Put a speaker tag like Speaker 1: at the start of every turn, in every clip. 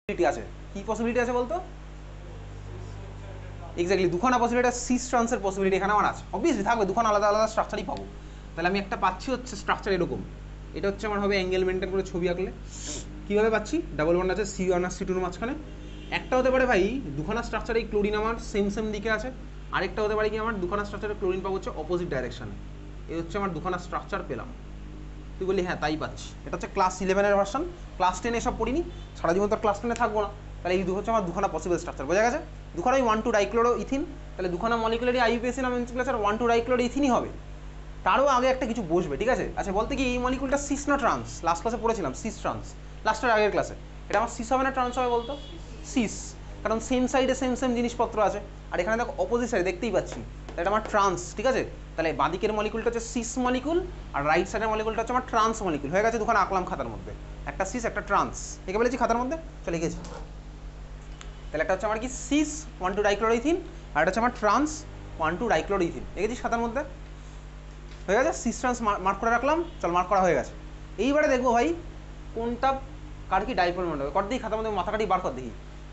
Speaker 1: Possibility আছে। কি possibility আছে বলতো? এক্স্যাক্টলি দুখানা পসিবিলিটি, সিস ট্রান্সের পসিবিলিটি এখানে আমার আছে। অবভিয়াসলি থাকবে, দুখানা আলাদা আলাদা স্ট্রাকচারই পাবো। তাহলে আমি একটা পাচ্ছি হচ্ছে স্ট্রাকচার এরকম, এটা হচ্ছে আমার হবে অ্যাঙ্গেল মেনটেন করে ছবি আঁকলে কীভাবে পাচ্ছি, ডাবল বন্ড আছে C1 আর C2 মাঝখানে। একটা হতে পারে ভাই দুখানা স্ট্রাকচারে এই ক্লোরিন আমার সেম সেম দিকে আছে, আরেকটা হতে পারে কি আমার দুখানা স্ট্রাকচারে ক্লোরিন পাবো হচ্ছে অপোজিট ডাইরেকশানে। এই হচ্ছে আমার দুখানা স্ট্রাকচার পেলাম। তুই বলি হ্যাঁ তাই পাচ্ছি। এটা হচ্ছে ক্লাস 11-এর ভার্সন, ক্লাস 10 এসব পড়িনি, সারা জীবন তো ক্লাস 10-এ থাকবো না। তাহলে এই হচ্ছে আমার দুখানা পসিবল স্ট্রাকচার, বোঝা গেছে? দুখানাই 1,2 ডাইক্লোরো ইথিন, তাহলে দুখানা মলিকুলারই আইউপিএসি নমেনক্লেচার 1,2 ডাইক্লোরো ইথিনই হবে। তারও আগে একটা কিছু বসবে, ঠিক আছে? আচ্ছা বলতে কি এই মলিকুলটা সিস না ট্রান্স? লাস্ট ক্লাসে পড়েছিলাম সিস ট্রান্স, লাস্টের আগের ক্লাসে। এটা আমার সিস হবে না ট্রান্স হবে বলতো? সিস, কারণ সেম সাইডে সেম সেম জিনিসপত্র আছে, আর এখানে দেখো অপোজিট সাইডে দেখতেই পাচ্ছি, এটা আমার ট্রান্স, ঠিক আছে? তাহলে বাঁদিকের মলিকুলটা হচ্ছে সিস মলিকুল, আর রাইট সাইডের মলিকুলটা হচ্ছে আমার ট্রান্স মলিকুল। হয়ে গেছে দুখানা আঁকলাম খাতার মধ্যে, একটা সিস একটা ট্রান্স, এঁকে বলেছি খাতার মধ্যে, চলে গেছি। তাহলে একটা হচ্ছে আমার কি সিস 1,2 ডাইক্লোরোইথিন, আর একটা হচ্ছে আমার ট্রান্স 1,2 ডাইক্লোরোইথিন, এঁকেছিস খাতার মধ্যে? হয়ে গেছে, সিস ট্রান্স মার্ক করে রাখলাম, চল মার্ক করা হয়ে গেছে। এইবারে দেখবো ভাই কোনটা কার কি ডাইপোল মোমেন্ট হবে, কর দেখি খাতার মধ্যে, মাথা কাটি বার কর দেখি,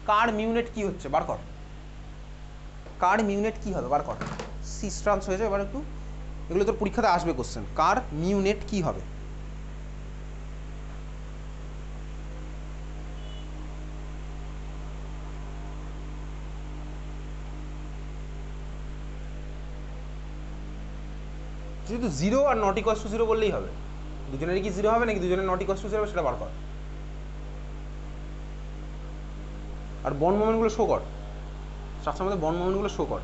Speaker 1: কার মিউনেট কি হচ্ছে বার কর, কার মিউনেট কি হবে বার কর। সিস ট্রান্স হয়েছে, এবার একটু এগুলো তোর পরীক্ষাতে আসবে কোশ্চেন, কার মিউনেট কি হবে। শুধু 0 আর নট ইকুয়ালস টু 0 বললেই হবে, দুজনেরই কি 0 হবে নাকি দুজনের নট ইকুয়ালস টু 0 সেটা বার কর। আর বন্ড মোমেন্টগুলো শো কর, স্ট্রাকচারের মধ্যে বন্ড মোমেন্টগুলো শো কর।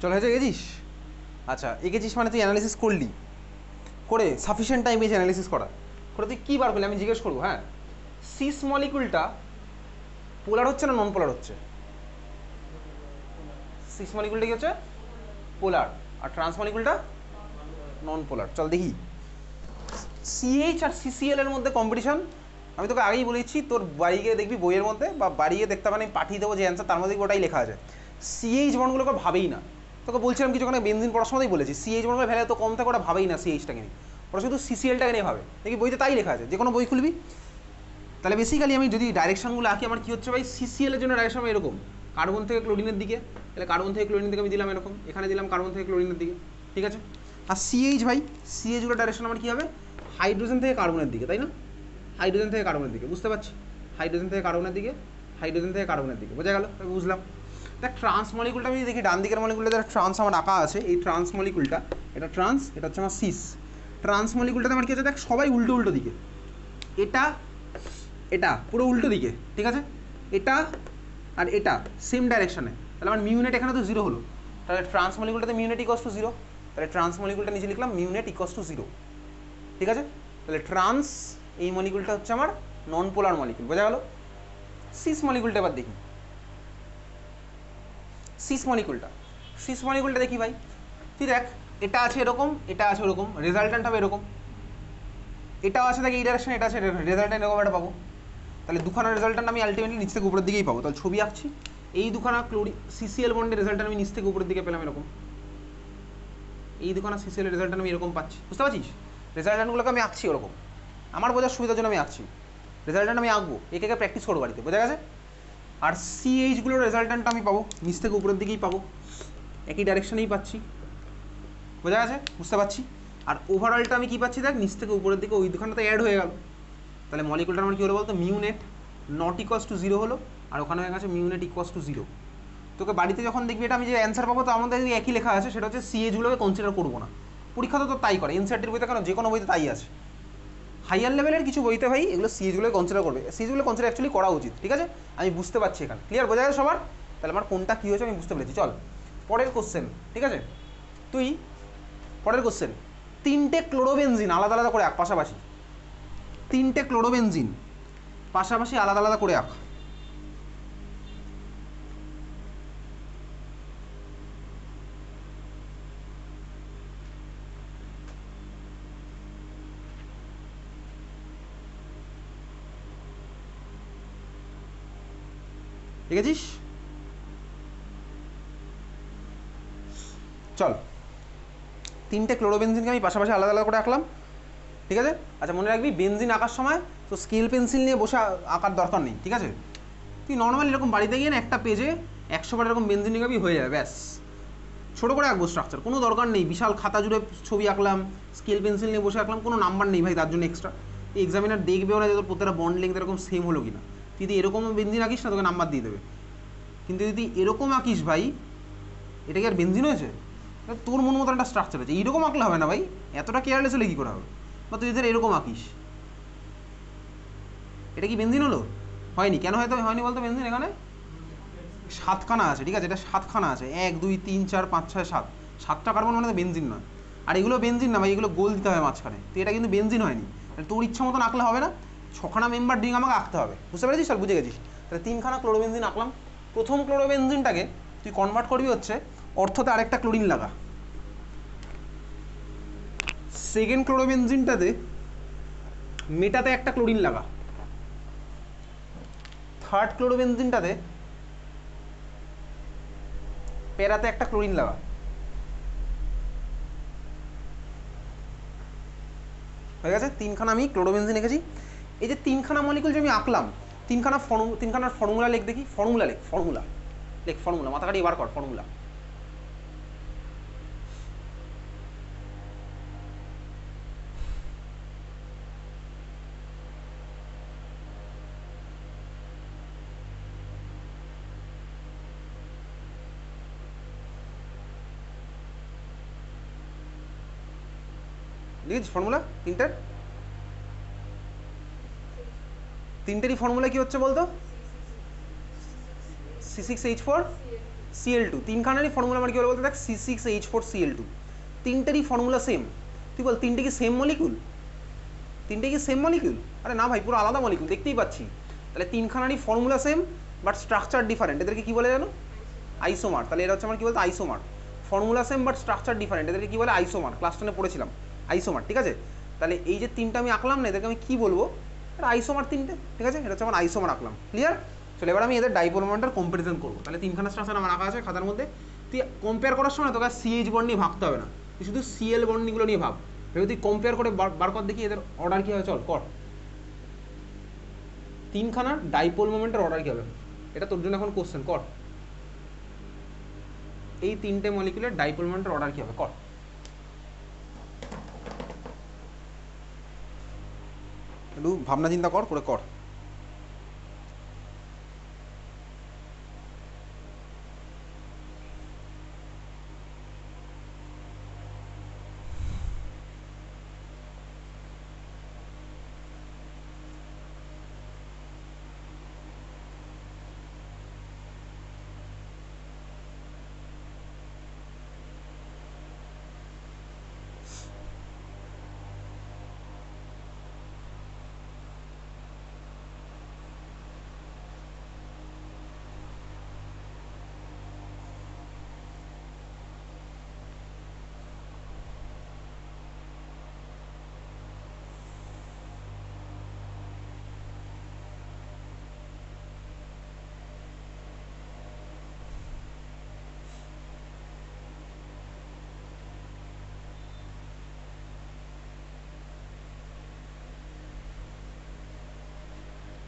Speaker 1: চলে হয়েছে, এগেছিস? আচ্ছা এগেছিস মানে তুই অ্যানালিসিস করলি, করে সাফিসিয়েন্ট টাইম পেয়েছি অ্যানালিসিস করা, করে তুই কী বার করলি আমি জিজ্ঞেস করবো। হ্যাঁ, সিস মলিকুলটা পোলার হচ্ছে না নন পোলার হচ্ছে? সিস মলিকুলটা কি হচ্ছে? পোলার, আর ট্রান্স মলিকুলটা নন পোলার। চল দেখি সিএইচ আর সিসিএল এর মধ্যে কম্পিটিশন। আমি তোকে আগেই বলেছি, তোর বাড়ি গিয়ে দেখবি বইয়ের মধ্যে বা বাড়ি গিয়ে দেখতে পারে, আমি পাঠিয়ে দেবো যে অ্যান্সার, তার মধ্যে ওটাই লেখা আছে। সিএইচ বন্ডগুলোকে ভাবেই না, তোকে বলছিলাম কিছুক্ষণ বেনজিন পড়ার সময়ই বলেছি, সিএইচ বন্ডগুলো ভ্যালু তো কম থাকে, ওটা ভাবেই না সিএইচটাকে নিয়ে, ওরা শুধু সিসিএলটাকে নিয়ে ভাবে। দেখি বইতে তাই লেখা আছে, যে কোনো বই খুলবি। তাহলে বেসিক্যালি আমি যদি ডাইরেকশনগুলো আঁকি, আমার কী হচ্ছে ভাই, সিসিএল এর জন্য ডাইরেকশন এরকম, কার্বন থেকে ক্লোরিনের দিকে, তাহলে কার্বন থেকে ক্লোরিনের দিকে আমি দিলাম এরকম, এখানে দিলাম কার্বন থেকে ক্লোরিনের দিকে, ঠিক আছে? আর সিএইচ ভাই, সিএইচগুলো ডাইরেকশন আমার কী হবে, হাইড্রোজেন থেকে কার্বনের দিকে, তাই না? হাইড্রোজেন থেকে কার্বনের দিকে, বুঝতে পারছি? হাইড্রোজেন থেকে কার্বনের দিকে, হাইড্রোজেন থেকে কার্বনের দিকে, বোঝা গেল? বুঝলাম। দেখ ট্রান্স মলিকুলটা আমি দেখি, ডান দিকের মলিকুলটা যারা ট্রান্স আমার আঁকা আছে, এই ট্রান্স মলিকুলটা, এটা ট্রান্স, এটা হচ্ছে আমার সিস। ট্রান্স মলিকুলটাতে আমার কী আছে দেখ, সবাই উল্টো উল্টো দিকে, এটা এটা পুরো উল্টো দিকে, ঠিক আছে? এটা আর এটা সেম ডাইরেকশানে, তাহলে আমার মিউনেট এখানে তো 0 হলো, তাহলে ট্রান্স মলিকুলটাতে মিউনেট ইকোয়াস টু 0, তাহলে ট্রান্স মলিকুলটা নিচে লিখলাম মিউনেট ইকোয়াস টু 0, ঠিক আছে? তাহলে ট্রান্স এই মলিকুলটা হচ্ছে আমার নন পোলার মলিকুল, বোঝা গেল? সিস মলিকুলটা এবার দেখি, সিস মলিকুলটা দেখি ভাই, তুই দেখ এটা আছে এরকম, এটা আছে ওরকম, রেজাল্টেন্ট হবে এরকম, এটাও আছে দেখ এই ডাইরেকশন, এটা আছে রেজাল্টেন্ট এরকম একটা পাবো। তাহলে দুখানা রেজাল্টেন্ট আমি আলটিমেটলি নিচ থেকে উপরের দিকেই পাবো। তাহলে ছবি আঁকছি, এই দুখানা সিসিএল বন্ডের রেজাল্টেন্ট আমি নিচ থেকে উপরের দিকে পেলাম এরকম, এই দুখানা সিসিএল রেজাল্টেন্ট আমি এরকম পাচ্ছি, বুঝতে পারছিস? রেজাল্টেন্টগুলোকে আমি আঁকছি ওরকম, আমার বোঝার সুবিধার জন্য আমি আঁকছি, রেজাল্টেন্ট আমি আঁকবো, একে প্র্যাকটিস করবো বাড়িতে, বোঝা গেছে? আর সিএইচগুলোর রেজাল্টেন্টটা আমি পাবো নিচ থেকে উপরের দিকেই পাবো, একই ডাইরেকশনেই পাচ্ছি, বোঝা গেছে? বুঝতে পারছি? আর ওভারঅলটা আমি কি পাচ্ছি দেখ, নিচ থেকে উপরের দিকে ওই দুখানটাতে অ্যাড হয়ে গেল। তাহলে মলিকুলটা আমার কী হলো বলতো, mu net not equals to 0 হলো, আর ওখানে হয়ে গেছে মিউ নেট ইকুয়ালস টু 0। তোকে বাড়িতে যখন দেখবি এটা আমি যে অ্যান্সার পাবো, তো আমাদের একই লেখা আছে, সেটা হচ্ছে সিএইচগুলোকে কনসিডার করবো না। পরীক্ষা তো তাই করে, এনসিইআরটির বইতে কেন, যে কোনো বইতে তাই আছে। হাইয়ার লেভেলের কিছু বইতে ভাই এগুলো সিএইচগুলোকে কনসিডার করবে, সিএইচগুলো কনসিডার অ্যাকচুয়ালি করা উচিত, ঠিক আছে। আমি বুঝতে পারছি এখানে, ক্লিয়ার বোঝা যায় সবার? তাহলে আমার কোনটা কী হয়েছে আমি বুঝতে পেরেছি। চল পরের কোশ্চেন, ঠিক আছে। তুই পরের কোশ্চেন, 3টে ক্লোরোবেনজিন আলাদা আলাদা করে আঁক পাশাপাশি, 3টে ক্লোরোবেনজিন পাশাপাশি আলাদা আলাদা করে আঁক। দেখেছিস? চল 3টে ক্লোরোবেনজিনকে আমি পাশাপাশি আলাদা আলাদা করে আঁকলাম, ঠিক আছে। আচ্ছা মনে রাখবি, বেনজিন আঁকার সময় তো স্কেল পেন্সিল নিয়ে বসে আঁকার দরকার নেই, ঠিক আছে। তুই নর্মালি এরকম বাড়িতে গিয়ে না একটা পেজে 100 বার এরকম বেনজিন নিয়ে হয়ে যাবে, ব্যাস। ছোটো করে আঁকবো স্ট্রাকচার, কোনো দরকার নেই বিশাল খাতা জুড়ে ছবি আঁকলাম, স্কেল পেন্সিল নিয়ে বসে আঁকলাম, কোনো নাম্বার নেই ভাই তার জন্য এক্সট্রা। এই এক্সামিনার দেখবেও না যে তোর প্রত্যেকটা বন্ড লেংথ এরকম সেম হলো কিনা। তুই যদি এরকম বেনজিন আঁকিস না, তোকে নাম্বার দিয়ে দেবে। কিন্তু যদি এরকম আঁকিস ভাই, এটা কি আর বেনজিন হয়েছে? তোর মন মতো একটা স্ট্রাকচার আছে, এইরকম আঁকলে হবে না ভাই, এতটা কেয়ারলেস হলে কী করে হবে? বা তুই যদি এরকম আঁকিস, এটা কি বেনজিন হলো? হয়নি। কেন হয়তো হয়নি বলতো? বেনজিন এখানে 7খানা আছে, ঠিক আছে, এটা 7খানা আছে, 1 2 3 4 5 6 7, 7টা কার্বন মানে তো বেনজিন নয়। আর এগুলো বেনজিন না ভাই, এগুলো গোল দিতে হবে মাঝখানে, তো এটা কিন্তু বেনজিন হয়নি। তোর ইচ্ছা মতন আঁকলে হবে না, 6খানা মেম্বার ড্রিং আমাকে আঁকতে হবে, বুঝতে পেরেছিস? আর বুঝে গেছিস? তাহলে 3খানা ক্লোরোবেনজিন আঁকলাম। প্রথম ক্লোরোবেনজিনটাকে তুই কনভার্ট করবি হচ্ছে অর্থতে আরেকটা ক্লোরিন লাগা, সেকেন্ড ক্লোরোবেনজিনটাতে মেটাতে একটা ক্লোরিন লাগা, থার্ড ক্লোরোবেনজিনটাতে প্যারাতে একটা ক্লোরিন লাগা। হয়ে গেছে, 3খানা আমি ক্লোরোবেনজিন এঁকেছি। এই যে 3খানা মলিকুল যে আমি আঁকলাম, 3খানার ফর্মুলা লেখ দেখি, ফর্মুলা লেখ, ফর্মুলা মাথা কাটিয়ে বার কর ফর্মুলা। লিখিস ফর্মুলা তিনটেরই ফর্মুলা কি হচ্ছে বলতো? C6H4 Cl2। 3খানারই ফর্মুলা আমার কি হলো বলতে দেখ, C6H4 Cl2। তিনটেরই ফর্মুলা সেম। তুই বল তিনটে কি সেম মলিকুল? তিনটে কি সেম মলিকুল? আরে না ভাই, পুরো আলাদা মলিকুল, দেখতেই পাচ্ছি। তাহলে 3খানারই formula same but structure different, এদেরকে কি বলে জানো? আইসোমার। তাহলে এটা হচ্ছে আমার কি বলতো, isomer. Formula same but structure different, এদেরকে কি বলে? আইসোমার। ক্লাস 10 পড়েছিলাম আইসোমার, ঠিক আছে। তাহলে এই যে 3টা আমি আঁকলাম না, এদেরকে আমি কি বলবো? এটা আইসোমার 3টে, ঠিক আছে। এটা হচ্ছে আমার আইসোমার আঁকলাম, ক্লিয়ার? চলো এবার আমি এদের ডাইপোল মোমেন্টের কম্পারিজন করবো। তাহলে 3খানা স্ট্রাকচার আমার আঁকা আছে খাতার মধ্যে। তুই কম্পেয়ার করার সময় তোকে সিএইচ বন্ড নিয়ে ভাবতে হবে না, তুই শুধু সিএল বন্ডগুলো নিয়ে ভাব। ভেবে তুই কম্পেয়ার করে বার কর দেখি এদের অর্ডার কী হবে। চল কর, 3খানার ডাইপোল মোমেন্টের অর্ডার কী হবে, এটা তোর জন্য এখন কোশ্চেন। কর, এই 3টে মলিকুলের ডাইপোল মোমেন্টের অর্ডার কী হবে, কর। একটু ভাবনা চিন্তা করে কর।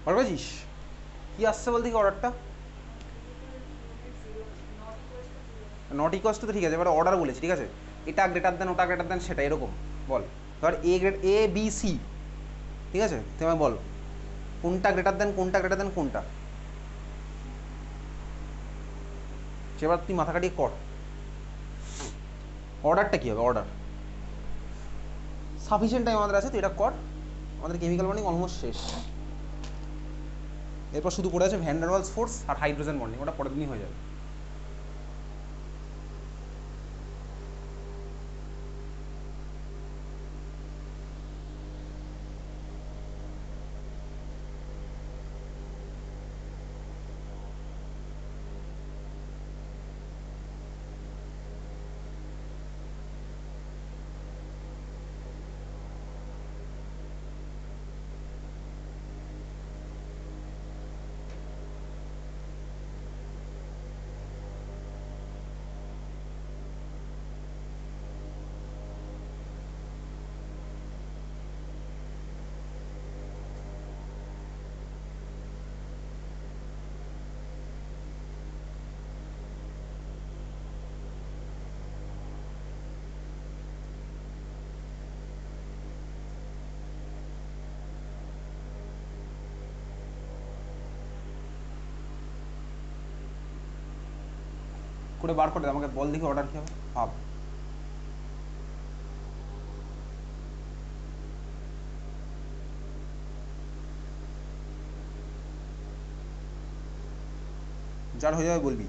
Speaker 1: বার করেছিস? কী আসছে বলতে কি অর্ডারটা? নট ইকুয়ালস টু, তো ঠিক আছে, এবার অর্ডার বলেছি, ঠিক আছে। এটা গ্রেটার দেন, ওটা গ্রেটার দেন, সেটা এরকম। বল ধর A grade A B C, ঠিক আছে, তুই আমায় বল কোনটা গ্রেটার দেন কোনটা গ্রেটার দেন কোনটা, সেবার তুই মাথা কাটিয়ে কর। অর্ডারটা কী হবে, অর্ডার সাফিসিয়েন্ট টাইম আমাদের আছে, তুই এটা কর। আমাদের কেমিক্যাল বন্ডিং অলমোস্ট শেষ। এরপর শুধু পড়ে আছে ভ্যান ডার ওয়ালস ফোর্স আর হাইড্রোজেন বন্ডিং, ওটা পরের দিনই হয়ে যাবে। করে বার করে দে, আমাকে বল দেখি অর্ডার কী হবে, ভাব। যার হয়ে যাবে বলবি।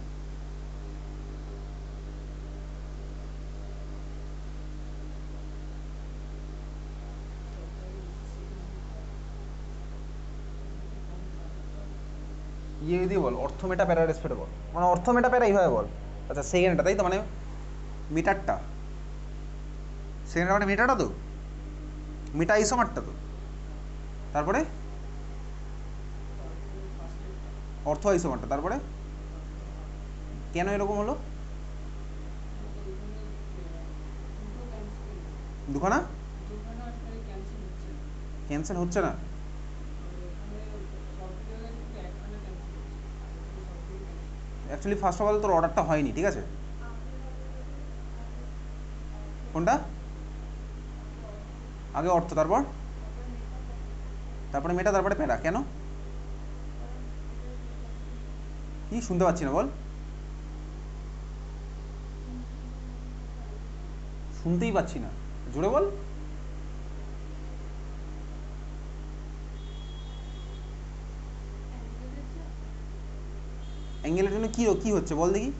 Speaker 1: ইয়ে দিয়ে বল, অর্থমেটা প্যারা রেসপেক্টে বল, মানে অর্থমেটা প্যারা এইভাবে বল। আচ্ছা সেকেন্ডটা তাই তো, মানে মিটারটা, সেকেন্ডটা মানে মিটারটা তো, মিটা আইসোমারটা তো, তারপরে অর্থ আইসোমারটা, তারপরে কেন এরকম হলো, দুখানা ক্যান্সেল হচ্ছে না। অ্যাকচুয়ালি ফার্স্ট অফ অল তোর অর্ডারটা হয়নি, ঠিক আছে। কোনটা আগে, অর্থ তারপর তারপরে মেটা তারপরে প্যারা, কেন কি শুনতে পাচ্ছি না, বল। শুনতেই পাচ্ছি না, জোরে বল। অ্যাঙ্গেলের জন্য কি কি হচ্ছে বল দেখি,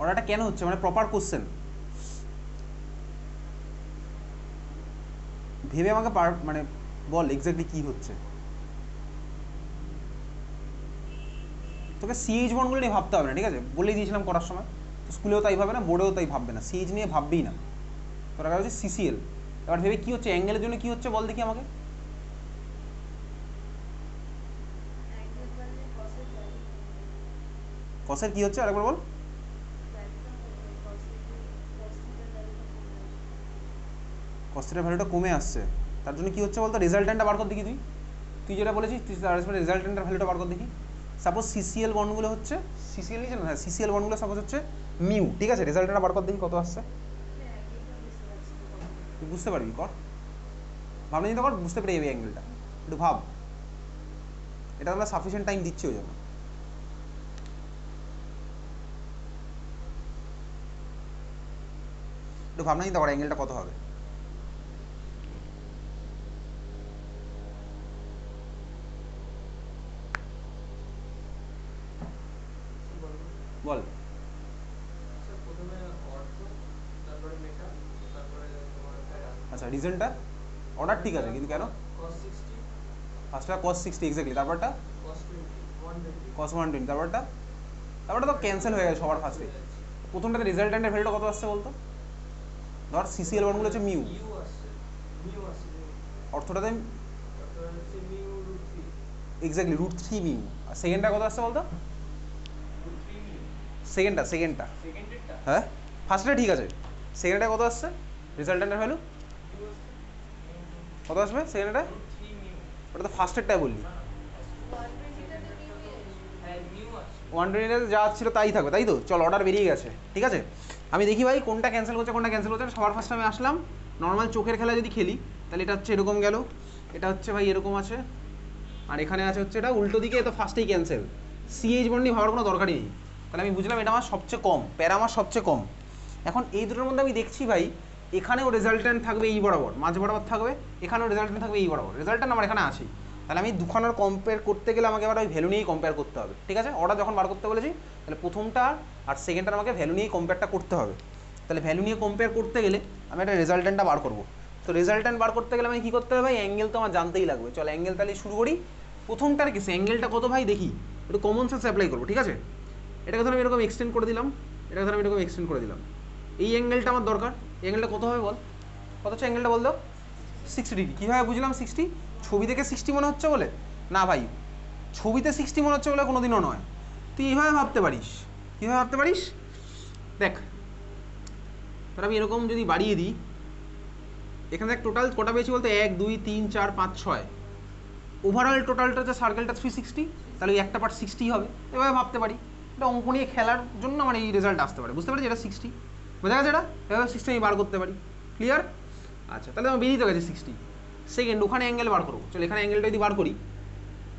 Speaker 1: অর্ডারটা কেন হচ্ছে, মানে প্রপার কোশ্চেন ভেবে আমাকে মানে বল এক্স্যাক্টলি কি হচ্ছে। তোকে সিএইচ বন্ডগুলো নিয়ে ভাবতে হবে না, ঠিক আছে, বলেই দিয়েছিলাম করার সময়। তো স্কুলেও তাই ভাবে না, বোর্ডেও তাই ভাববে না, সিএইচ নিয়ে ভাববেই না। তোরা কাছে হচ্ছে সিসিএল। এবার ভেবে কি হচ্ছে, অ্যাঙ্গেলের জন্য কি হচ্ছে বল দেখি আমাকে। কসের কি হচ্ছে আরেকবার বল। কস্টের ভ্যালুটা কমে আসছে, তার জন্য কি হচ্ছে বলতো, রেজাল্টেন্টটা বার কর দেখি। তুই তুই যেটা বলেছিস তুই তার রেজাল্টেন্টের ভ্যালুটা বার কর দেখি। সাপোজ সিসিএল বন্ডগুলো হচ্ছে, সিসিএল নিচে না, হ্যাঁ সিসিএল বন্ডগুলো সাপোজ হচ্ছে মিউ, ঠিক আছে, রেজাল্টেন্টটা বার কর দেখি কত আসছে। তুই বুঝতে পারবি, কর ভাবনা চিন্তা কর, বুঝতে পেরে যাবি অ্যাঙ্গেলটা, একটু ভাব। এটা আমরা সাফিসিয়েন্ট টাইম দিচ্ছি ওই জন্য। একটু ভাবনা চিন্তা কর অ্যাঙ্গেলটা কত হবে। বল। আচ্ছা রিজনটা, অর্ডার ঠিক আছে কিন্তু কেন, ফার্স্টটা কস 60 এক্স্যাক্টলি, তারপরটা কস 120, তারপরটা তো ক্যান্সেল হয়ে গেছে সবার ফার্স্টে। প্রথমটাতে রেজাল্টেন্টের ভ্যালুটা কত আসছে বলতো, ধর সিসিএল বন্ডগুলো হচ্ছে মিউ, অর্থটাতে এক্স্যাক্টলি √3 মিউ। আর সেকেন্ডটা কত আসছে বলতো, সেকেন্ডটা হ্যাঁ, ফার্স্টটা ঠিক আছে, সেকেন্ডটা কত আসছে রেজাল্টেন্টের ভ্যালু কত আসবে সেকেন্ডটা, ওটা তো ফার্স্টেরটাই বললি। 120 যা ছিল তাই থাকবে, তাই তো? চল অর্ডার বেরিয়ে গেছে, ঠিক আছে। আমি দেখি ভাই কোনটা ক্যান্সেল করছে কোনটা ক্যান্সেল করছে। সবার ফার্স্টে আমি আসলাম, নর্মাল চোখের খেলা যদি খেলি তাহলে এটা হচ্ছে এরকম গেল, এটা হচ্ছে ভাই এরকম আছে, আর এখানে আছে হচ্ছে এটা উল্টো দিকে, তো ফার্স্টেই ক্যান্সেল। সিএইচ বন্ড নিয়ে ভাবার কোনো দরকারই নেই। তাহলে আমি বুঝলাম এটা আমার সবচেয়ে কম, প্যারা আমার সবচেয়ে কম। এখন এই দুটোর মধ্যে আমি দেখছি ভাই এখানেও রেজাল্টেন্ট থাকবে এই বরাবর, মাঝ বরাবর থাকবে, এখানেও রেজাল্টেন্ট থাকবে এই বরাবর, রেজাল্টেন্ট আমার এখানে আছেই। তাহলে আমি দুখানার কম্পেয়ার করতে গেলে আমাকে আবার ওই ভ্যালু নিয়েই কম্পেয়ার করতে হবে, ঠিক আছে। অর্ডার যখন বার করতে বলেছি তাহলে প্রথমটা আর সেকেন্ডটা আমাকে ভ্যালু নিয়েই কম্পেয়ারটা করতে হবে। তাহলে ভ্যালু নিয়ে কম্পেয়ার করতে গেলে আমি একটা রেজাল্টেন্টটা বার করবো। তো রেজাল্টেন্ট বার করতে গেলে আমি কী করতে হবে ভাই, অ্যাঙ্গেল তো আমার জানতেই লাগবে। চল অ্যাঙ্গেল তাহলে শুরু করি। প্রথমটার কেসে অ্যাঙ্গেলটা কত ভাই দেখি, একটু কমন সেন্স অ্যাপ্লাই করবো, ঠিক আছে। এটাকে ধর আমি এরকম এক্সটেন্ড করে দিলাম, এটাকে ধর আমি এরকম এক্সটেন্ড করে দিলাম। এই অ্যাঙ্গেলটা আমার দরকার, এই অ্যাঙ্গেলটা কত হবে বল, কত হচ্ছে অ্যাঙ্গেলটা বল দাও? 60 ডিগ্রি। কীভাবে বুঝলাম 60? ছবি দেখে 60 মনে হচ্ছে বলে? না ভাই, ছবিতে 60 মনে হচ্ছে বলে কোনোদিনও নয়। তুই এইভাবে ভাবতে পারিস, কীভাবে ভাবতে পারিস দেখ। তার আমি এরকম যদি বাড়িয়ে দিই, এখানে দেখ টোটাল কটা পেয়েছি বলতে 1 2 3 4 5 6, ওভারঅল টোটালটা হচ্ছে সার্কেলটা 360, তাহলে ওই একটা পার্ট 60 হবে। এভাবে ভাবতে পারি, এটা অঙ্ক নিয়ে খেলার জন্য আমার এই রেজাল্ট আসতে পারে, বুঝতে পারছি এটা 60, বোঝা গেছে? এটা এভাবে 60 আমি বার করতে পারি, ক্লিয়ার? আচ্ছা, তাহলে আমার বেরিয়ে তো গেছে 60। সেকেন্ড ওখানে অ্যাঙ্গেল বার করবো, চলো এখানে অ্যাঙ্গেলটা যদি বার করি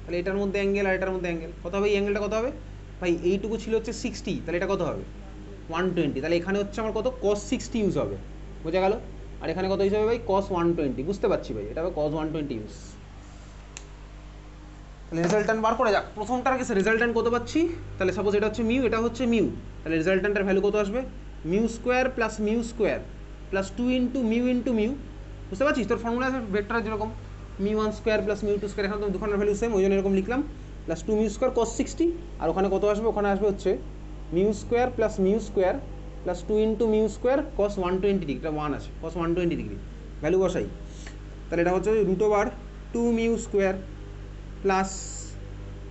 Speaker 1: তাহলে এটার মধ্যে অ্যাঙ্গেল আর এটার মধ্যে অ্যাঙ্গেল কত হবে? এই অ্যাঙ্গেলটা কত হবে ভাই? এইটুকু ছিল হচ্ছে 60, তাহলে এটা কত হবে? 120। তাহলে এখানে হচ্ছে আমার কত? cos 60 ইউজ হবে, বোঝা গেল? আর এখানে কত হিসাবে ভাই? cos 120, বুঝতে পারছি ভাই, এটা হবে cos 120 ইউজ। তাহলে রেজাল্টেন্ট বার করে যাক। প্রথমটার কাছে রেজাল্টেন্ট কত পাচ্ছি? তাহলে সাপোজ এটা হচ্ছে মিউ, এটা হচ্ছে মিউ, তাহলে রেজাল্টেন্টের ভ্যালু কত আসবে? Mu square plus 2 into mu, বুঝতে পারছিস? তোর ফর্মুলা আছে ভেক্টরের যেরকম μ1 স্কোয়ার প্লাস μ2 স্কোয়ার, এখানে তো দুখানের ভ্যালু সেম, ওই জন্য এরকম লিখলাম, প্লাস 2 মিউ স্কোয়ার cos 60, আর ওখানে কত আসবে? ওখানে আসবে হচ্ছে mu square plus 2 into mu square cos 120 degree, এটা 1 আছে, cos 120 ডিগ্রি ভ্যালু বসাই। তাহলে এটা হচ্ছে root over 2 mu square plus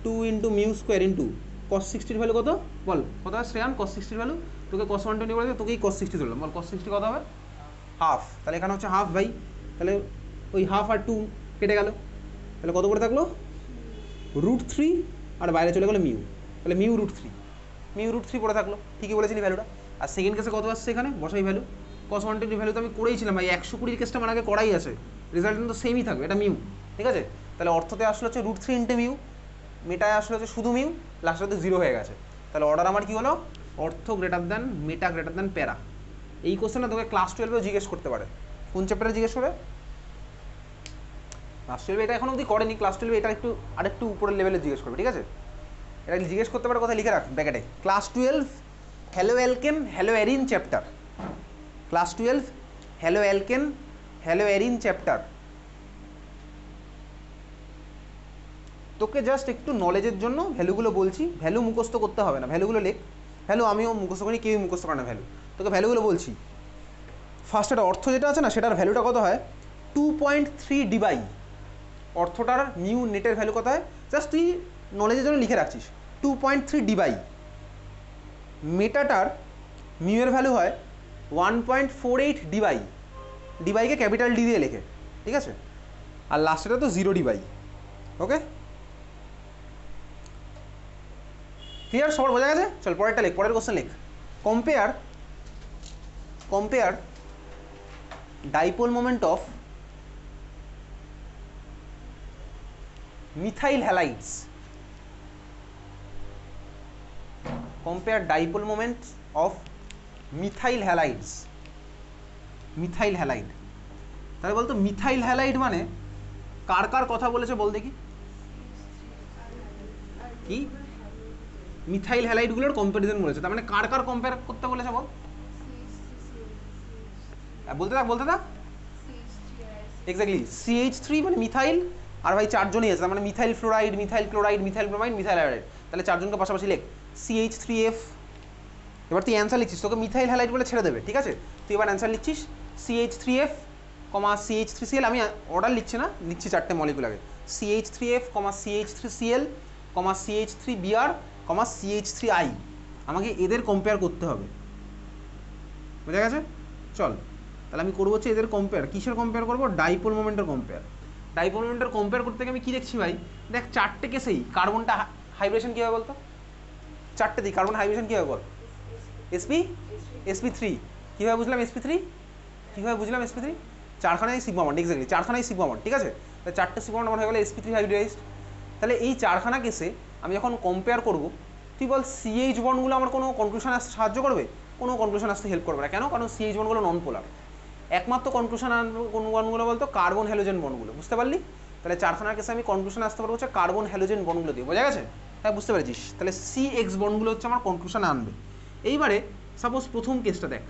Speaker 1: 2 into mu square into cos 60 value কত বল? কত হয় শ্রেয়ান cos 60 ভ্যালু? তোকে cos 120 বলে তোকেই cos 60 ধরলাম, বল cos 60 কত হবে? হাফ। তাহলে এখানে হচ্ছে হাফ ভাই, তাহলে ওই হাফ আর 2 কেটে গেল, তাহলে কত করে থাকলো? √3, আর বাইরে চলে গেলো মিউ, তাহলে মিউ√3 পড়ে থাকলো, ঠিকই বলেছিলি ভ্যালুটা। আর সেকেন্ড কেসে কত আসছে এখানে বসাই ভ্যালু, cos 120 ভ্যালু তো আমি করেইছিলাম ভাই, 120 কেসটা আমার আগে করাই আছে, রেজাল্ট কিন্তু সেমই থাকবে, এটা মিউ, ঠিক আছে। তাহলে অর্থতে আসলে হচ্ছে √3 ইন্টু মিউ, মেটায় আসলে হচ্ছে শুধু মিউ, লাস্টে তো 0 হয়ে গেছে। তাহলে অর্ডার আমার কি হলো? অর্থ গ্রেটার দ্যান মেটা গ্রেটার দ্যান প্যারা। এই কোশ্চেনটা তোকে ক্লাস 12-এও জিজ্ঞেস করতে পারে। কোন চ্যাপ্টারে জিজ্ঞেস করে? ক্লাস 12 এটা এখন অবধি করেনি, ক্লাস 12 এটা একটু আরেকটু উপরের লেভেলে জিজ্ঞেস করবে, ঠিক আছে। এটা জিজ্ঞেস করতে পারে, কোথায় লিখে রাখ ব্র্যাকেটে, class 12 haloalkane haloarene chapter, class 12 haloalkane haloarene chapter. তোকে জাস্ট একটু নলেজের জন্য ভ্যালুগুলো বলছি, ভ্যালু মুখস্থ করতে হবে না, ভ্যালুগুলো লেখ। ভ্যালু আমিও মুখস্থ করি, কেউই মুখস্থ করে না ভ্যালু, তোকে ভ্যালুগুলো বলছি। ফার্স্ট একটা অর্থ যেটা আছে না, সেটার ভ্যালুটা কত হয়? 2.3 ডিবাই। অর্থটার মিউ নেটের ভ্যালু কত হয়? জাস্ট তুই নলেজের জন্য লিখে রাখছিস 2.3 ডিবাই। মেটাটার মিউ এর ভ্যালু হয় 1.48 ডিবাই, ডিবাইকে ক্যাপিটাল ডি দিয়ে লেখে, ঠিক আছে। আর লাস্টেটা তো 0 ডিবাই, ওকে ক্লিয়ার? সবার বোঝা গেছে? চল পরেরটা লেখ, পরের কোশ্চেন লেখ। Compare dipole moment of methyl halides. Compare dipole moment of methyl halides. Methyl halide, তাহলে বলতো মিথাইল হ্যালাইড মানে কার কার কথা বলেছে বল দেখি? কি মিথাইল হ্যালাইডগুলোর কম্প্যারিজন বলেছে, তার মানে কার কার কম্পেয়ার করতে বলেছে বল? বলতে থাক এক্স্যাক্টলি CH3 মানে মিথাইল, আর ভাই চারজনই আছে, তার মানে methyl fluoride, methyl chloride, methyl bromide, methyl halide, তাহলে চারজনকে পাশাপাশি লেখ CH3F। এবার তুই অ্যান্সার লিখছিস, তোকে মিথাইল হ্যালাইড বলে ছেড়ে দেবে, ঠিক আছে। তুই এবার অ্যান্সার লিখছিস CH3F, CH3Cl। আমি অর্ডার লিখছি না, লিখছি চারটে মলিকুল আগে, CH3F, CH3Cl, CH3Br, CH3I। আমাকে এদের কম্পেয়ার করতে হবে, বুঝা গেছে? চল তাহলে আমি করবো হচ্ছে এদের কম্পেয়ার। কিসের কম্পেয়ার করবো? ডাইপোল মোমেন্টের কম্পেয়ার। ডাইপোল মোমেন্টের কম্পেয়ার করতে গিয়ে আমি কি দেখছি ভাই? দেখ চারটে কেসেই কার্বনটা হাইব্রেশন কী হবে বলতো? চারটে দিই, কার্বন হাইব্রিডেশন কী হবে বল? sp3 কীভাবে বুঝলাম sp3? কীভাবে বুঝলাম sp3? চারখানায় সিগমা বন্ড, এক্স্যাক্টলি চারখানায় সিগমা বন্ড, ঠিক আছে? তাহলে চারটে সিগমা বন্ড আমার হয়ে গেলে sp3 হাইব্রিডাইজড। তাহলে এই চারখানা কেসে আমি যখন কম্পেয়ার করব, তুই বল CH বন্ডগুলো আমার কোনো কনক্লুশন আসতে সাহায্য করবে? কোনো কনক্লুশন আসতে হেল্প করবে না। কেন? কারণ CH বন্ডগুলো নন পোলার। একমাত্র কনক্লুশন আনবো কোন বন্ডগুলো বলতো? কার্বন হ্যালোজেন বন্ডগুলো, বুঝতে পারলি? তাহলে চারখানার কেসে আমি কনক্লুশন আসতে পারবো হচ্ছে কার্বন হ্যালোজেন বন্ডগুলো দিয়ে, বোঝা গেছে? হ্যাঁ, বুঝতে পেরেছিস? তাহলে CX বন্ডগুলো হচ্ছে আমার কনক্লুশনে আনবে। এইবারে সাপোজ প্রথম কেসটা দেখ,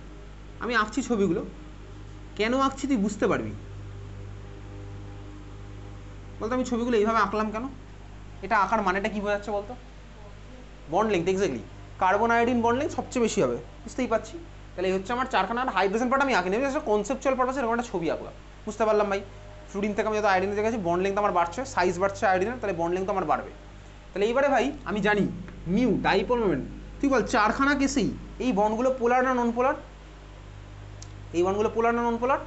Speaker 1: আমি আঁকছি ছবিগুলো, কেন আঁকছি তুই বুঝতে পারবি। বলতো আমি ছবিগুলো এইভাবে আঁকলাম কেন? এটা আঁকার মানেটা কী বোঝাচ্ছে বলতো? Bond length, exactly carbon iodine bond length সবচেয়ে বেশি হবে, বুঝতেই পারছি। তাহলে এই হচ্ছে আমার চারখানার হাইড্রোজেন পার্ট আমি আঁকি নেই, কনসেপচুয়াল পারপাসে এরকম একটা ছবি আঁকলাম, বুঝতে পারলাম ভাই? ফ্লুরিন থেকে আমি যত আয়োডিনে গেছি বন্ড লেংথ আমার বাড়ছে, সাইজ বাড়ছে আয়োডিনের, তাহলে বন্ড লেংথ আমার বাড়বে। তাহলে এইবারে ভাই আমি জানি মিউ ডাইপোল মোমেন্ট, তুই বল চারখানা কেসেই এই বন্ডগুলো পোলার না নন পোলার? এই বন্ডগুলো পোলার না নন পোলার?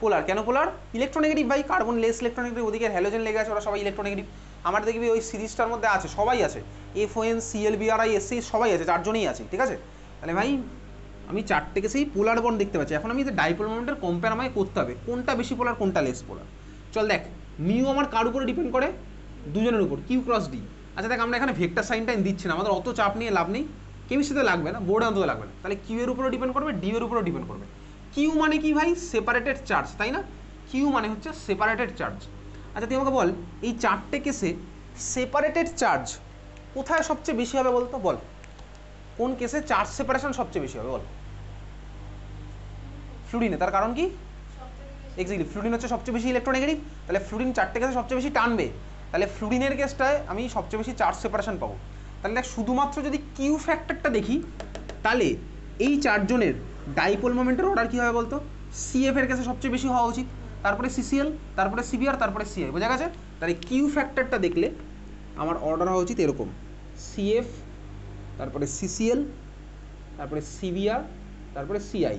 Speaker 1: পোলার। কেন পোলার? ইলেকট্রোনেগেটিভ ভাই, কার্বন লেস ইলেকট্রোনেগেটিভ, ওদিকে হ্যালোজেন লেগে আছে, ওরা সবাই ইলেকট্রোনেগেটিভ। আমার দেখবি ওই সিরিজটার মধ্যে আছে, সবাই আছে, FON CLBRI SC সবাই আছে, চারজনেই আছে, ঠিক আছে? তাহলে ভাই আমি চারটে কেসেই পোলার বন্ড দেখতে পাচ্ছি। এখন আমি ডাইপোল মোমেন্টের কম্পেয়ার আমায় করতে হবে, কোনটা বেশি পোলার কোনটা লেস পোলার। চল দেখ, মিউ আমার কার উপরে ডিপেন্ড করে? দুজনের উপর, কিউ ক্রস ডি। আচ্ছা দেখ, আমরা এখানে ভেক্টর সাইনটাই দিচ্ছি না, আমাদের অত চাপ নিয়ে লাভ নেই, কেমিস্ট্রিতে লাগবে না, বোর্ডে অন্তত লাগবে না। তাহলে কিউ এর উপরে ডিপেন্ড করবে, ডি এর উপরে ডিপেন্ড করবে। কিউ মানে কি ভাই? সেপারেটেড চার্জ, তাই না? কিউ মানে হচ্ছে সেপারেটেড চার্জ। আচ্ছা তুই আমাকে বল, এই চারটে কেসে সেপারেটেড চার্জ কোথায় সবচেয়ে বেশি হবে বলতো? বল কোন কেসে চার্জ সেপারেশন সবচেয়ে বেশি হবে বল? ফ্লুরিনে। তার কারণ কি? এক্স্যাক্টলি ফ্লুরিন হচ্ছে সবচেয়ে বেশি ইলেকট্রোনেগেটিভ, তাহলে ফ্লুরিন চারটে কেসে সবচেয়ে বেশি টানবে, তাহলে ফ্লুরিনের কেসটায় আমি সবচেয়ে বেশি চার্জ সেপারেশন পাবো। তাহলে দেখ, শুধুমাত্র যদি কিউ ফ্যাক্টরটা দেখি, তাহলে এই চারজনের ডাইপোল মোমেন্টের অর্ডার কী হবে বলতো? CF এর কাছে সবচেয়ে বেশি হওয়া উচিত, তারপরে CCl, তারপরে CBr, তারপরে CI, বোঝা গেছে? তাহলে কিউ ফ্যাক্টরটা দেখলে আমার অর্ডার হওয়া উচিত এরকম: CF, তারপরে CCl, তারপরে CBr, তারপরে CI।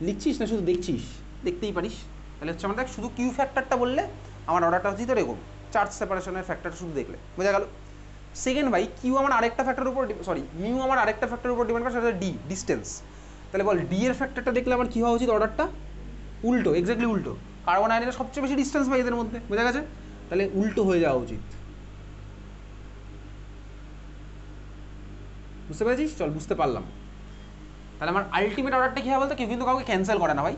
Speaker 1: লিখছিস না শুধু দেখছিস? দেখতেই পারিস। তাহলে হচ্ছে আমার দেখ, শুধু কিউ ফ্যাক্টরটা বললে আমার অর্ডারটা হচ্ছে তো এরকম, চার্জ সেপারেশনের ফ্যাক্টরটা শুধু দেখলে, বোঝা গেল? সেকেন্ড ভাই, কিউ আমার আরেকটা ফ্যাক্টরের উপর, সরি মিউ আমার আরেকটা ফ্যাক্টরের উপর ডিপেন্ড করে, সেটা ডি, ডিস্টেন্স। তাহলে বল ডি এর ফ্যাক্টরটা দেখলে আমার কী হওয়া উচিত অর্ডারটা? উল্টো, এক্স্যাক্টলি উল্টো। কার্বন আয়নের সবচেয়ে বেশি ডিস্টেন্স ভাই এদের মধ্যে, বোঝা গেছে? তাহলে উল্টো হয়ে যাওয়া উচিত, বুঝতে পেরেছিস? চল, বুঝতে পারলাম। তাহলে আমার আলটিমেট অর্ডারটা কী হবে বলতো? কেউ কিন্তু কাউকে ক্যান্সেল করে না ভাই,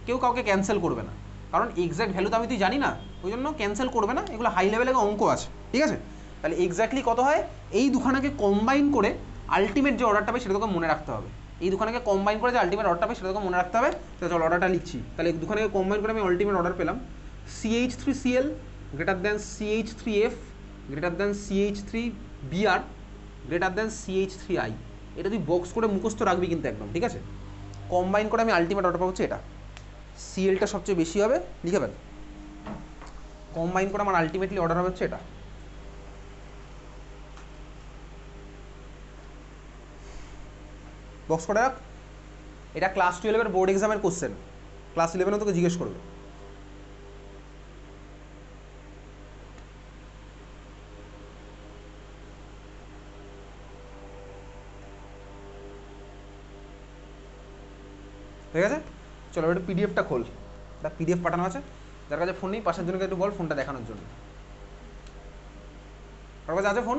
Speaker 1: কেউ কাউকে ক্যান্সেল করবে না, কারণ এক্স্যাক্ট ভ্যালু তো আমি তুই জানি না, ওই জন্য ক্যান্সেল করবে না, এগুলো হাই লেভেলের অঙ্ক আছে, ঠিক আছে? তাহলে এক্স্যাক্টলি কত হয়? এই দুখানাকে কম্বাইন করে আলটিমেট যে অর্ডারটা পাবে সেটা তোকে মনে রাখতে হবে। এই দুখানাকে কম্বাইন করে যে আলটিমেট অর্ডারটা পাবে সেটা তোকে মনে রাখতে হবে। তো চল অর্ডারটা লিখছি। তাহলে দুখানাকে কম্বাইন করে আমি আলটিমেট অর্ডার পেলাম: CH3Cl greater than CH3F greater than CH3Br greater than CH3I। এটা তুই বক্স করে মুখস্থ রাখবি কিন্তু একদম, ঠিক আছে? কম্বাইন করে আমি আলটিমেট অর্ডার পাবো হচ্ছে এটা, সিএলটা সবচেয়ে বেশি হবে, লিখে ফেল। কম্বাইন করে আমার আলটিমেটলি অর্ডার হবে হচ্ছে এটা। বক্স করে রাখ। এটা ক্লাস 12-এর বোর্ড এক্সামের কোশ্চেন, ক্লাস 11-ও তোকে জিজ্ঞেস করবে। ঠিক আছে, চলো একটু পিডিএফটা খোল, একটা পিডিএফ পাঠানো আছে, যার কাছে ফোন নেই পাশের জনকে একটু বল ফোনটা দেখানোর জন্য। কার কাছে আছে ফোন?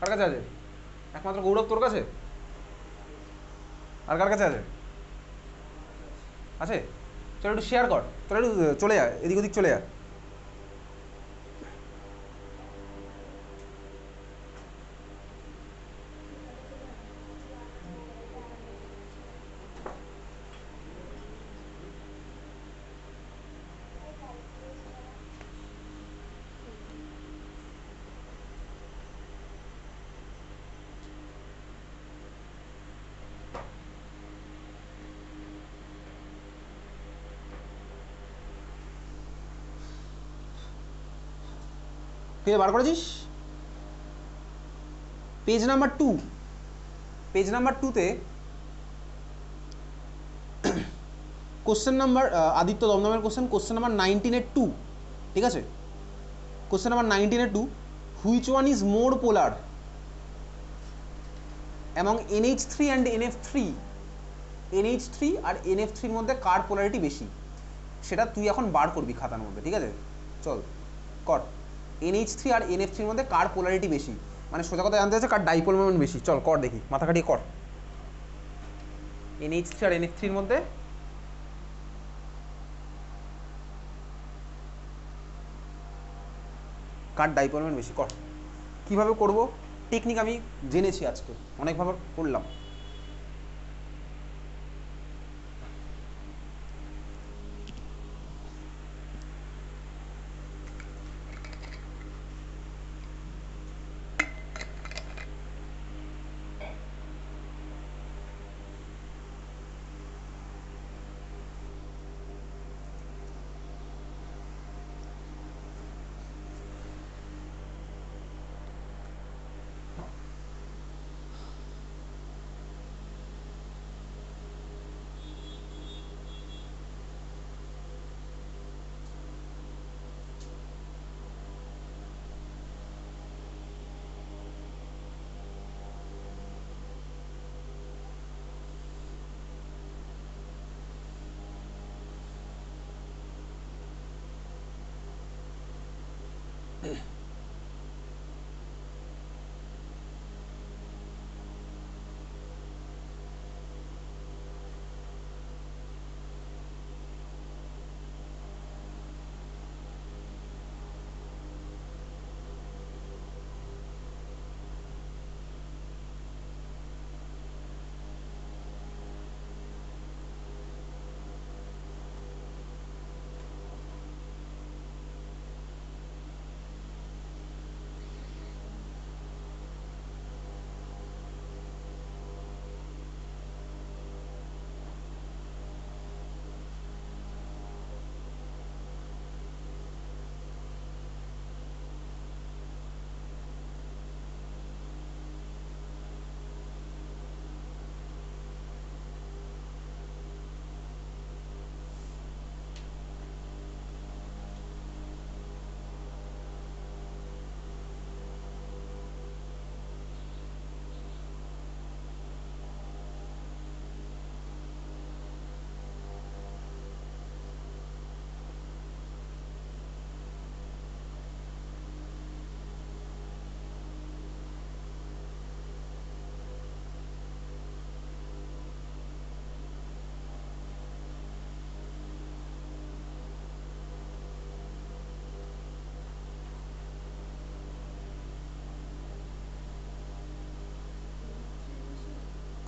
Speaker 1: কার কাছে আছে? একমাত্র গৌরব তোর কাছে? আর কার কাছে আছে? আছে? চলো একটু শেয়ার কর, তোরা একটু চলে যা, এদিক ওদিক চলে যা। কে বার করেছিস? পেজ নাম্বার 2, পেজ নাম্বার 2-তে কোশ্চেন নাম্বার আদিত্য দমদমের কোশ্চেন নাম্বার 19-এর 2, ঠিক আছে? কোশ্চেন নাম্বার 19-এর 2, which one is more polar among NH3 and NF3? NH3 আর NF3 এর মধ্যে কার পোলারিটি বেশি, সেটা তুই এখন বার করবি খাতার মধ্যে, ঠিক আছে? চল কর, NH3 আর NF3 এর মধ্যে কার পোলারিটি বেশি, মানে সোজা কথা জানতে চাচ্ছে কার ডাইপোল মোমেন্ট বেশি। চল কর দেখি, মাথা খাটিয়ে কর। NH3 আর NF3 এর মধ্যে কার ডাইপোল মোমেন্ট বেশি, কর। কিভাবে করব টেকনিক আমি জেনেছি, আজকে অনেকভাবে করলাম।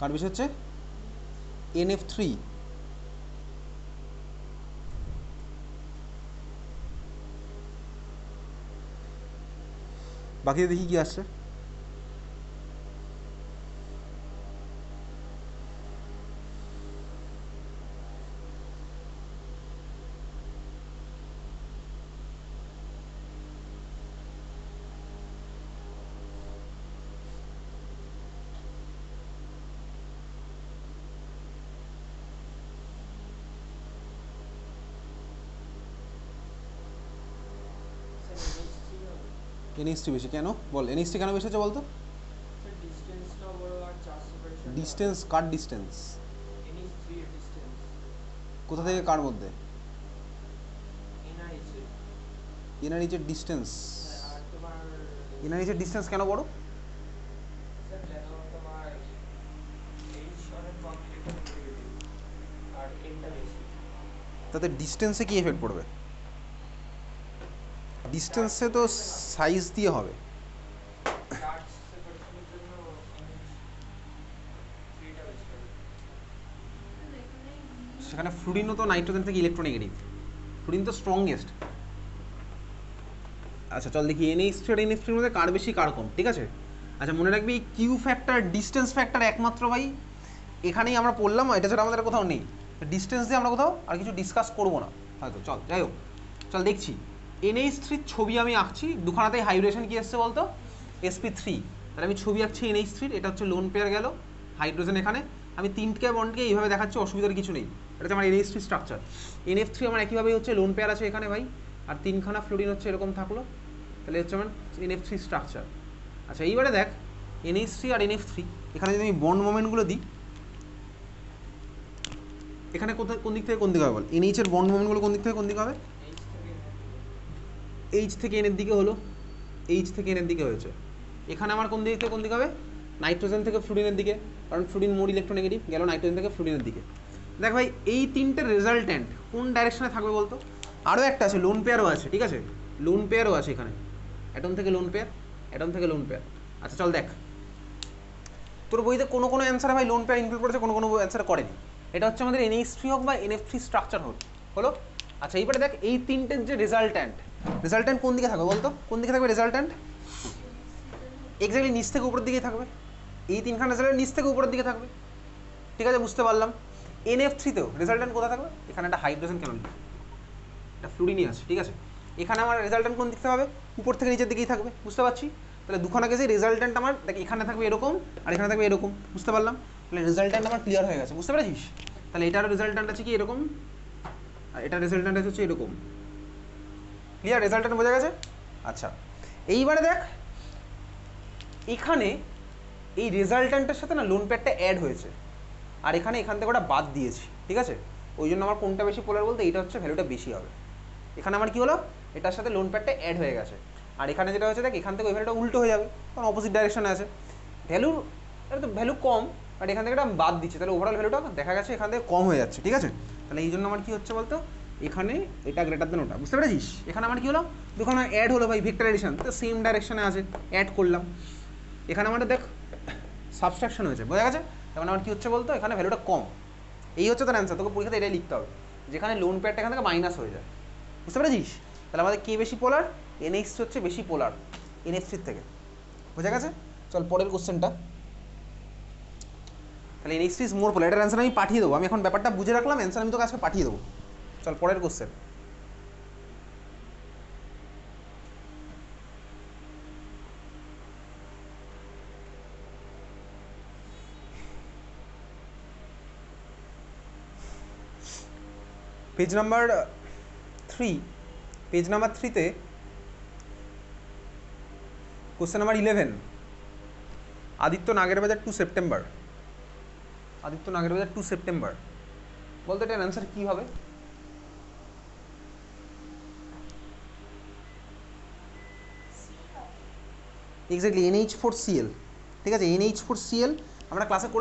Speaker 1: কার বেশি হচ্ছে? NF3। বাকিতে দেখি কি আসছে। NH3 বেশি কেন বল? NH3 কেন বেশি হচ্ছে বলতো? ডিস্টেন্স, কার ডিস্টেন্স? কোথা থেকে কার মধ্যে? NH এর ডিস্টেন্স। NH এর ডিস্টেন্স কেন বড়? তাতে ডিস্টেন্সে কি এফেক্ট পড়বে? ডিস্টেন্সে তো সাইজ দিয়ে হবে। সেখানে ফ্লুরিনও তো নাইট্রোজেন থেকে ইলেকট্রোনেগেটিভ, ফ্লুরিন তো স্ট্রংগেস্ট। আচ্ছা চল দেখি NH3 আর NF3 এর মধ্যে কার বেশি কার কম, ঠিক আছে? আচ্ছা মনে রাখবি কিউ ফ্যাক্টর, ডিস্টেন্স ফ্যাক্টর একমাত্র ভাই এখানেই আমরা পড়লাম, এটা ছাড়া আমাদের কোথাও নেই। ডিস্টেন্স দিয়ে আমরা কোথাও আর কিছু ডিসকাস করবো না হয়তো। চল যাই হোক, চল দেখছি NH3 ছবি আমি আঁকছি, দুখানাতেই হাইড্রোজেন কি এসছে বলতো? sp3। তাহলে আমি ছবি আঁকছি NH3, এটা হচ্ছে লোন পেয়ার গেল, হাইড্রোজেন এখানে, আমি তিনটে বন্ডকে এইভাবে দেখাচ্ছি, অসুবিধার কিছু নেই। এটা হচ্ছে আমার NH3 স্ট্রাকচার। NF3 আমার একইভাবে হচ্ছে লোন পেয়ার আছে এখানে ভাই, আর তিনখানা ফ্লোরিন হচ্ছে এরকম থাকলো, তাহলে হচ্ছে আমার NF3 স্ট্রাকচার। আচ্ছা এইবারে দেখ NH3 আর NF3 এখানে যদি আমি বন্ড মোমেন্টগুলো দিই, এখানে কোথায় কোন দিক থেকে কোন দিকে হবে বল? NH এর বন্ড মোমেন্টগুলো কোন দিক থেকে কোন দিকে হবে? H থেকে N এর দিকে হলো, H থেকে N এর দিকে হয়েছে। এখানে আমার কোন দিক থেকে কোন দিকে হবে? নাইট্রোজেন থেকে ফ্লুরিনের দিকে, কারণ ফ্লুরিন মোর ইলেকট্রোনেগেটিভ, গেল নাইট্রোজেন থেকে ফ্লুরিনের দিকে। দেখ ভাই এই তিনটে রেজাল্ট্যান্ট কোন ডাইরেকশনে থাকবে বলতো? আরও একটা আছে, লোন পেয়ারও আছে, ঠিক আছে, লোন পেয়ারও আছে এখানে, অ্যাটম থেকে লোন পেয়ার, অ্যাটম থেকে লোন পেয়ার। আচ্ছা চল দেখ, তোর বইতে কোনো কোনো অ্যান্সারে ভাই লোন পেয়ার ইনক্লুড করেছে, কোনো কোনো অ্যান্সার করেনি। এটা হচ্ছে আমাদের NH3 হোক বা NF3 স্ট্রাকচার হোক, হলো। আচ্ছা এইবারে দেখ এই তিনটের যে রেজাল্ট্যান্ট, রেজাল্ট্যান্ট কোন দিকে থাকবে বলতো? কোন দিকে থাকবে রেজাল্ট্যান্ট? এক্স্যাক্টলি নিচ থেকে উপরের দিকেই থাকবে। এই তিনখান রেজাল্টের নিচ থেকে উপরের দিকে থাকবে, ঠিক আছে, বুঝতে পারলাম। NF3তেও রেজাল্ট্যান্ট কোথায় থাকবে? এখানে একটা হাইড্রোজেন কেন লিখবে, এটা ফ্লুরিনই আছে, ঠিক আছে। এখানে আমার রেজাল্ট্যান্ট কোন দিক থেকে হবে? উপর থেকে নিচের দিকেই থাকবে, বুঝতে পারছি। তাহলে দুখানা কেসে রেজাল্ট্যান্ট আমার দেখ এখানে থাকবে এরকম আর এখানে থাকবে এরকম, বুঝতে পারলাম। তাহলে রেজাল্ট্যান্ট আমার ক্লিয়ার হয়ে গেছে, বুঝতে পেরেছিস? তাহলে এটার রেজাল্ট্যান্ট আছে কি এরকম, আর এটার রেজাল্ট্যান্ট হচ্ছে এরকম। ক্লিয়ার? রেজাল্ট্যান্ট বোঝা গেছে? আচ্ছা এইবারে দেখ এখানে এই রেজাল্ট্যান্টের সাথে না লোন পেয়ারটা অ্যাড হয়েছে, আর এখানে এখান থেকে ওটা বাদ দিয়েছি, ঠিক আছে। ওই জন্য আমার কোনটা বেশি পোলার বলতে এইটা হচ্ছে ভ্যালুটা বেশি হবে। এখানে আমার কি হলো, এটার সাথে লোন প্যাডটা অ্যাড হয়ে গেছে, আর এখানে যেটা হচ্ছে দেখ এখান থেকে ওই ভ্যালুটা উল্টো হয়ে যাবে, কারণ অপোজিট ডাইরেকশনে আছে। ভ্যালুর এটা তো ভ্যালু কম, বাট এখান থেকে এটা বাদ দিচ্ছে, তাহলে ওভারঅল ভ্যালুটা দেখা গেছে এখান থেকে কম হয়ে যাচ্ছে, ঠিক আছে। তাহলে এই জন্য আমার কি হচ্ছে বলতো, এখানে এটা গ্রেটার দেন ওটা, বুঝতে পেরেছিস? এখানে আমার কি হলো, দুখানে অ্যাড হলো ভাই, ভেক্টর এডিশন, তো সেম ডাইরেকশনে আছে, অ্যাড করলাম। এখানে আমাদের দেখ সাবস্ট্রাকশন হয়েছে, বোঝা গেছে? তখন আমার কি হচ্ছে বলতো, এখানে ভ্যালুটা কম। এই হচ্ছে তার অ্যান্সার, তোকে পরীক্ষাতে এটাই লিখতে হবে, যেখানে লোন পেয়ারটা এখান থেকে মাইনাস হয়ে যায়, বুঝতে পেরেছিস? তাহলে আমাদের কে বেশি পোলার? NH3 হচ্ছে বেশি পোলার NH3 থেকে, বোঝা গেছে? চল পরের কোশ্চেনটা। তাহলে NH3 ইজ মোর পোলার, এটার অ্যান্সার আমি পাঠিয়ে দেবো, আমি এখন ব্যাপারটা বুঝে রাখলাম, অ্যান্সার আমি তোকে আজকে পাঠিয়ে দেবো। চল পরের question. Page number 3, page number 3তে question number 11, Aditya Nagerbazar 2 September, Aditya Nagerbazar 2 September, বলতো এটার অ্যান্সার কী হবে? এক্স্যাক্টলি NH4Cl, ঠিক আছে, NH4Cl আমরা ক্লাসে করে